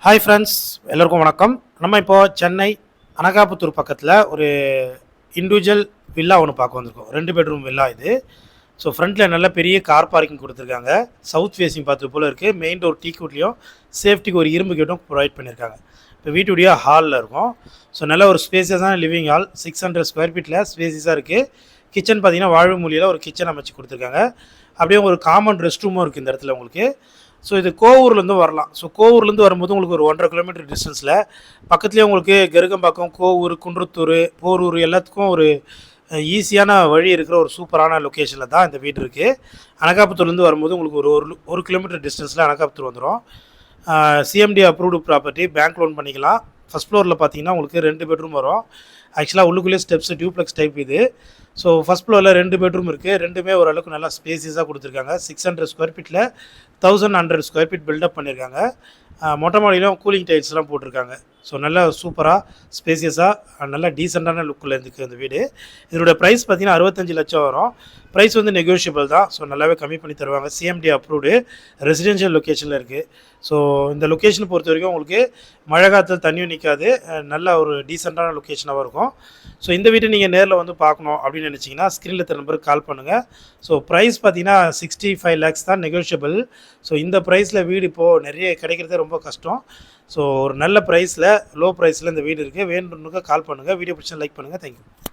Hi friends, எல்லோருக்கும் வணக்கம். நம்ம இப்போது சென்னை அனகாபுத்தூர் பக்கத்தில் ஒரு இண்டிவிஜுவல் வில்லா ஒன்று பார்க்க வந்திருக்கோம். 2 பெட்ரூம் வில்லா இது. ஸோ ஃப்ரண்ட்டில் நல்ல பெரிய கார் பார்க்கிங் கொடுத்துருக்காங்க. சவுத் ஃபேஸிங் பார்த்து போல் இருக்குது. மெயின் டோர் டீ கூட்லேயும் சேஃப்டிக்கு ஒரு இரும்பு கேட்டும் ப்ரொவைட் பண்ணியிருக்காங்க. இப்போ வீட்டுடைய ஹாலில் இருக்கும். ஸோ நல்ல ஒரு ஸ்பேசியஸான லிவிங் ஹால், 600 ஸ்கொயர் ஃபீட்டில் ஸ்பேசியஸாக இருக்குது. கிச்சன் பார்த்தீங்கன்னா வாழ்வு மூலியில் ஒரு கிச்சன் அமைச்சு கொடுத்துருக்காங்க. அப்படியே ஒரு காமன் ரெஸ்ட் ரூமும் இருக்குது இந்த இடத்துல உங்களுக்கு. ஸோ இது கோவூர்லேருந்து வரலாம். ஸோ கோவூர்லேருந்து வரும்போது உங்களுக்கு ஒரு 1.5 கிலோமீட்டர் டிஸ்டன்ஸில் பக்கத்துலேயே உங்களுக்கு கெருகம்பாக்கம், கோவூர், குன்றத்தூர், போரூர் எல்லாத்துக்கும் ஒரு ஈஸியான வழி இருக்கிற ஒரு சூப்பரான லொக்கேஷனில் தான் இந்த வீடு இருக்குது. அனகாபுத்தூர்லேருந்து வரும்போது உங்களுக்கு ஒரு கிலோமீட்டர் டிஸ்டன்ஸில் அனகாபுத்தூர் வந்துடும். CMD approved property, bank loan பண்ணிக்கலாம். ஃபஸ்ட் ஃப்ளோரில் பார்த்தீங்கன்னா உங்களுக்கு 2 பெட்ரூம் வரும். ஆக்சுவலாக உள்ளுக்குள்ளேயே ஸ்டெப்ஸ் டியூப்ளெக்ஸ் டைப் இது. ஸோ ஃபஸ்ட் ஃப்ளோரில் 2 பெட்ரூம் இருக்குது. ரெண்டுமே ஓரளவுக்கு நல்லா ஸ்பேசியஸாக கொடுத்துருக்காங்க. 600 ஸ்கொயர் ஃபீட்டில் 1100 ஸ்கொயர் ஃபீட் பில்டப் பண்ணியிருக்காங்க. மொட்டை மாடியிலும் கூலிங் டைல்ஸ்லாம் போட்டிருக்காங்க. ஸோ நல்லா சூப்பராக ஸ்பேசியஸாக நல்லா டீசெண்டான லுக்கில் இருக்குது இந்த வீடு. இதோட ப்ரைஸ் பார்த்தீங்கன்னா 65 லட்சம் வரும். ப்ரைஸ் வந்து நெகோஷியபிள் தான். ஸோ நல்லாவே கம்மி பண்ணி தருவாங்க. சிஎம்டி அப்ரூவ்டு ரெசிடென்ஷியல் லொக்கேஷனில் இருக்குது. ஸோ இந்த லொக்கேஷனை பொறுத்த வரைக்கும் உங்களுக்கு மழை காலத்தில் தண்ணியும் நிற்காது. நல்ல ஒரு டீசெண்டான லொக்கேஷனாகவும் இருக்கும். ஸோ இந்த வீட்டை நீங்கள் நேரில் வந்து பார்க்கணும் அப்படின்னு நினச்சிங்கன்னா ஸ்க்ரீனில் தர நம்பருக்கு கால் பண்ணுங்கள். ஸோ ப்ரைஸ் பார்த்தீங்கன்னா 65 லேக்ஸ் தான் நெகோஷியபிள். ஸோ இந்த ப்ரைஸில் வீடு இப்போது நிறைய கிடைக்கிறதே ரொம்ப கஷ்டம். ஸோ ஒரு நல்ல ப்ரைஸில், லோ ப்ரைஸில் இந்த வீடு இருக்குது. வேணும்னுக்கு கால் பண்ணுங்கள். வீடியோ பிடிச்சா லைக் பண்ணுங்கள். தேங்க்யூ.